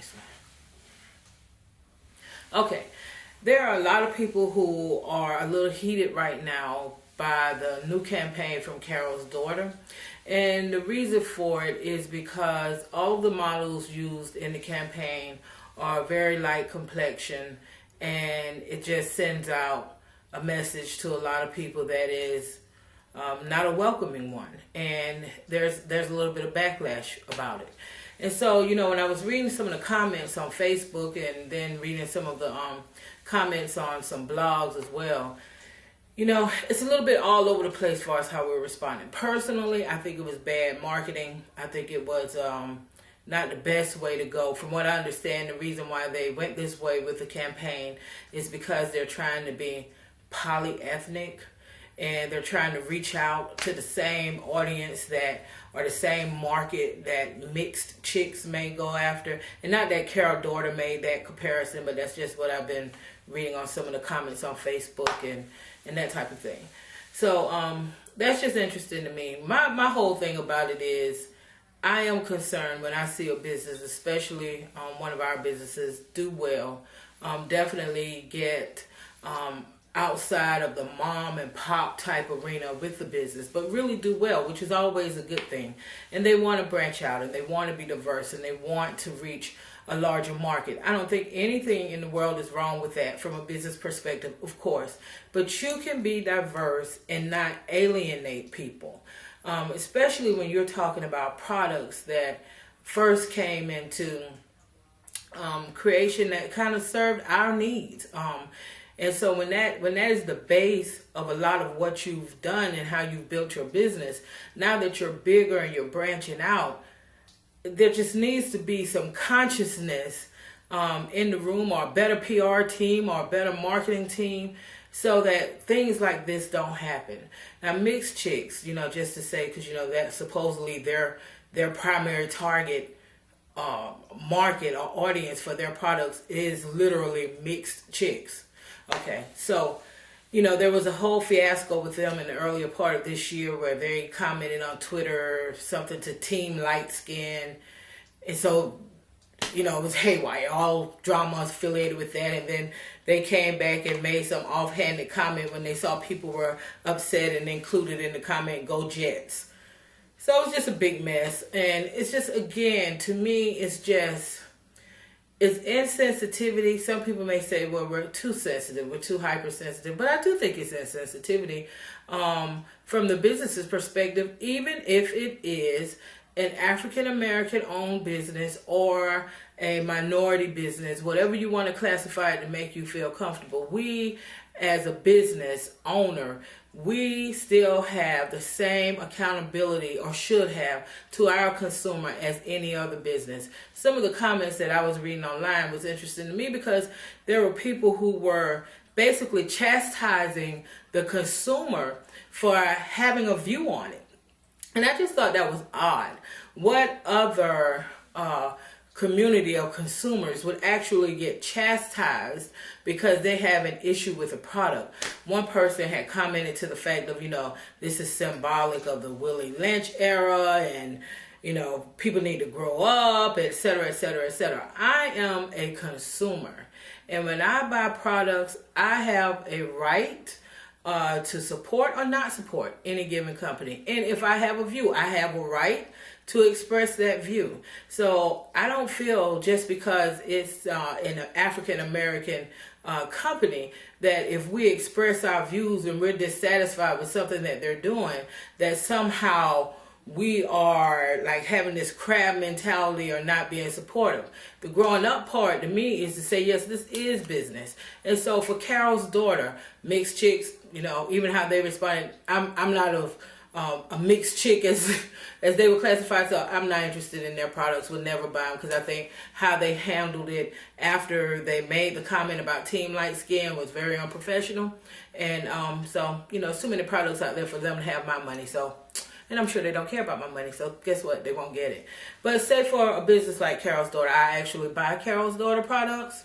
this one. Okay. There are a lot of people who are a little heated right now by the new campaign from Carol's daughter. And the reason for it is because all of the models used in the campaign are very light complexion, and it just sends out a message to a lot of people that is not a welcoming one. And there's a little bit of backlash about it. And so, when I was reading some of the comments on Facebook and then reading some of the comments on some blogs as well, it's a little bit all over the place as far as how we're responding. Personally, I think it was bad marketing. I think it was not the best way to go. From what I understand, the reason why they went this way with the campaign is because they're trying to be polyethnic, and they're trying to reach out to the same audience that, or the same market that mixed chicks may go after. And not that Carol's daughter made that comparison, but that's just what I've been reading on some of the comments on Facebook and that type of thing. So that's just interesting to me. My whole thing about it is, I am concerned when I see a business, especially one of our businesses, do well, definitely get outside of the mom and pop type arena with the business, but really do well, which is always a good thing. And they want to branch out, and they want to be diverse, and they want to reach a larger market. I don't think anything in the world is wrong with that from a business perspective, of course. But you can be diverse and not alienate people, especially when you're talking about products that first came into creation that kind of served our needs. And so when that is the base of a lot of what you've done and how you've built your business, now that you're bigger and you're branching out, there just needs to be some consciousness in the room, or a better PR team, or a better marketing team, so that things like this don't happen. Now, mixed chicks, just to say, because that supposedly their primary target market or audience for their products is literally mixed chicks. Okay, so, there was a whole fiasco with them in the earlier part of this year where they commented on Twitter something to Team Light Skin. And so, it was haywire, all drama affiliated with that. And then they came back and made some offhanded comment when they saw people were upset and included in the comment, "Go Jets." So it was just a big mess. And it's just, again, to me, it's insensitivity. Some people may say, well, we're too sensitive, we're too hypersensitive, but I do think it's insensitivity from the business's perspective, even if it is an African-American owned business or a minority business, whatever you want to classify it to make you feel comfortable. We, as a business owner, we still have the same accountability, or should have, to our consumer as any other business. Some of the comments that I was reading online was interesting to me because there were people who were basically chastising the consumer for having a view on it. And I just thought that was odd. What other community of consumers would actually get chastised because they have an issue with a product? One person had commented to the fact of, this is symbolic of the Willie Lynch era, and, people need to grow up, et cetera, et cetera, et cetera. I am a consumer, and when I buy products, I have a right to support or not support any given company. And if I have a view, I have a right to express that view. So I don't feel just because it's an African American company that if we express our views and we're dissatisfied with something that they're doing, that somehow we are like having this crab mentality or not being supportive. The growing up part to me is to say, yes, this is business. And so for Carol's daughter, mixed chicks, even how they responded, I'm not a mixed chick as they were classified, so I'm not interested in their products, would never buy them, because I think how they handled it after they made the comment about Team Light Skin was very unprofessional. And so, too many products out there for them to have my money. So, and I'm sure they don't care about my money, so guess what? They won't get it. But say for a business like Carol's daughter, I actually buy Carol's daughter products.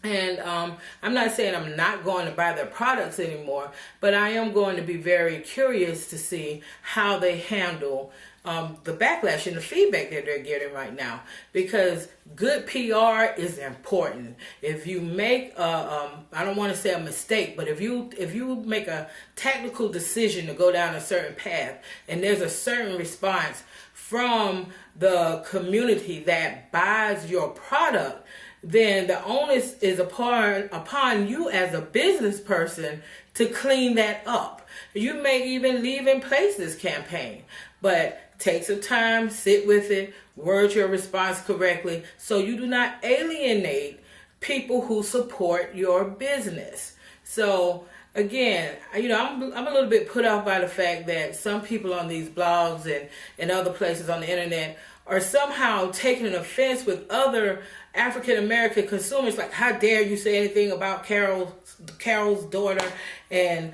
And I'm not saying I'm not going to buy their products anymore, but I am going to be very curious to see how they handle the backlash and the feedback that they're getting right now. Because good PR is important. If you make I don't want to say a mistake, but if you make a tactical decision to go down a certain path, and there's a certain response from the community that buys your product, then the onus is upon you as a business person to clean that up. You may even leave in place this campaign, but take some time, sit with it, word your response correctly so you do not alienate people who support your business. So again, I'm a little bit put off by the fact that some people on these blogs and other places on the internet are somehow taking an offense with other African American consumers. Like, how dare you say anything about Carol's daughter? And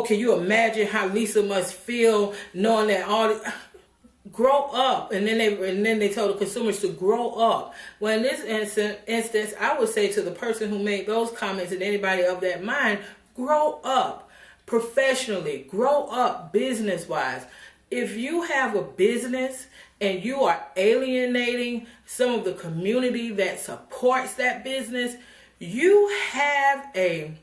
can you imagine how Lisa must feel knowing that grow up? And then they told the consumers to grow up. Well, in this instance, I would say to the person who made those comments and anybody of that mind, grow up professionally, grow up business-wise. If you have a business and you are alienating some of the community that supports that business, you have a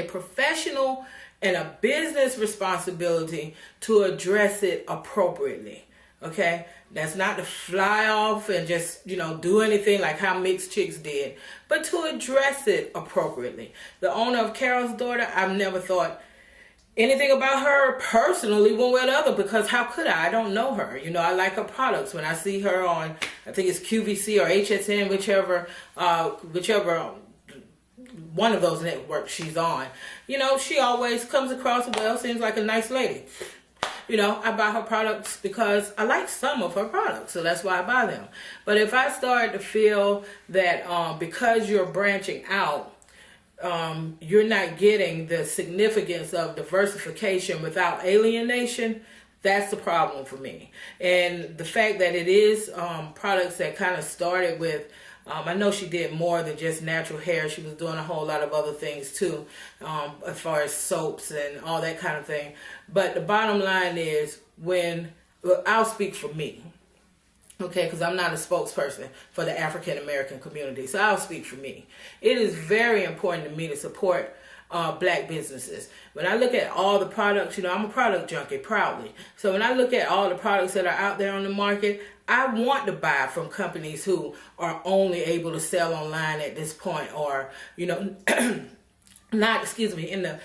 professional and a business responsibility to address it appropriately. Okay? That's not to fly off and just, do anything like how Mixed Chicks did, but to address it appropriately. The owner of Carol's daughter, I've never thought anything about her personally one way or the other, because how could I? I don't know her. I like her products. When I see her on, I think it's QVC or HSN, whichever one of those networks she's on, she always comes across well, seems like a nice lady. I buy her products because I like some of her products, so that's why I buy them. But if I start to feel that because you're branching out, you're not getting the significance of diversification without alienation, that's the problem for me. And the fact that it is products that kind of started with, I know she did more than just natural hair. She was doing a whole lot of other things too, as far as soaps and all that kind of thing. But the bottom line is, I'll speak for me. Okay, because I'm not a spokesperson for the African American community, so I'll speak for me. It is very important to me to support black businesses. When I look at all the products, I'm a product junkie, proudly. So when I look at all the products that are out there on the market, I want to buy from companies who are only able to sell online at this point, or, not, in the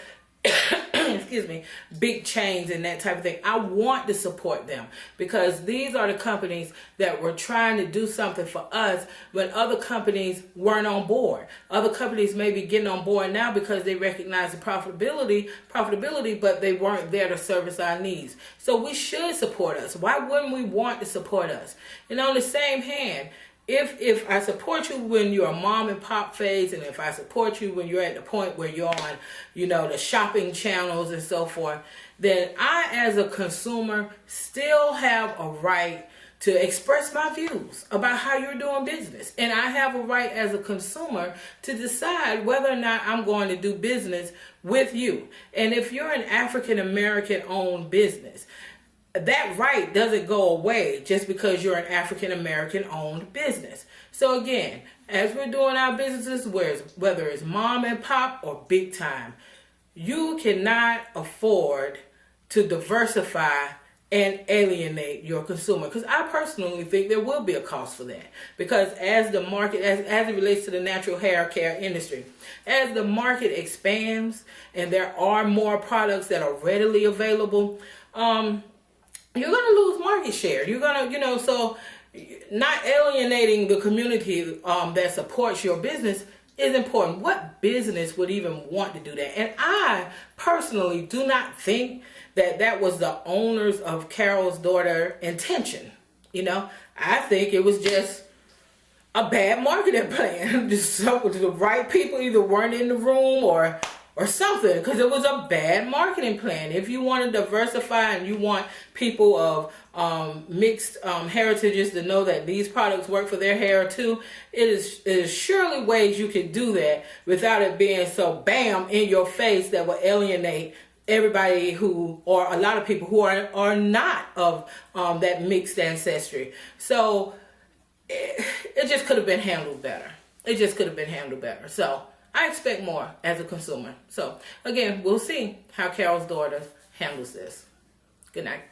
big chains and that type of thing. I want to support them because these are the companies that were trying to do something for us when other companies weren't on board. Other companies may be getting on board now because they recognize the profitability, but they weren't there to service our needs. So we should support us. Why wouldn't we want to support us? And on the same hand, if I support you when you're a mom and pop phase, and if I support you when you're at the point where you're on, the shopping channels and so forth, then I, as a consumer, still have a right to express my views about how you're doing business. And I have a right as a consumer to decide whether or not I'm going to do business with you. And if you're an African American owned business, that right doesn't go away just because you're an African American owned business. So again, as we're doing our businesses, whether it's mom and pop or big time, you cannot afford to diversify and alienate your consumer. Because I personally think there will be a cost for that. Because as the market, as it relates to the natural hair care industry, as the market expands and there are more products that are readily available, you're going to lose market share. You're going to, so not alienating the community that supports your business is important. What business would even want to do that? And I personally do not think that was the owners of Carol's daughter intention. I think it was just a bad marketing plan. So the right people either weren't in the room or or something, because it was a bad marketing plan. If you want to diversify and you want people of mixed heritages to know that these products work for their hair too, it is surely ways you can do that without it being so bam in your face that will alienate everybody who, or a lot of people who are not of that mixed ancestry. So it just could have been handled better. It just could have been handled better. So I expect more as a consumer. So again, we'll see how Carol's daughter handles this. Good night.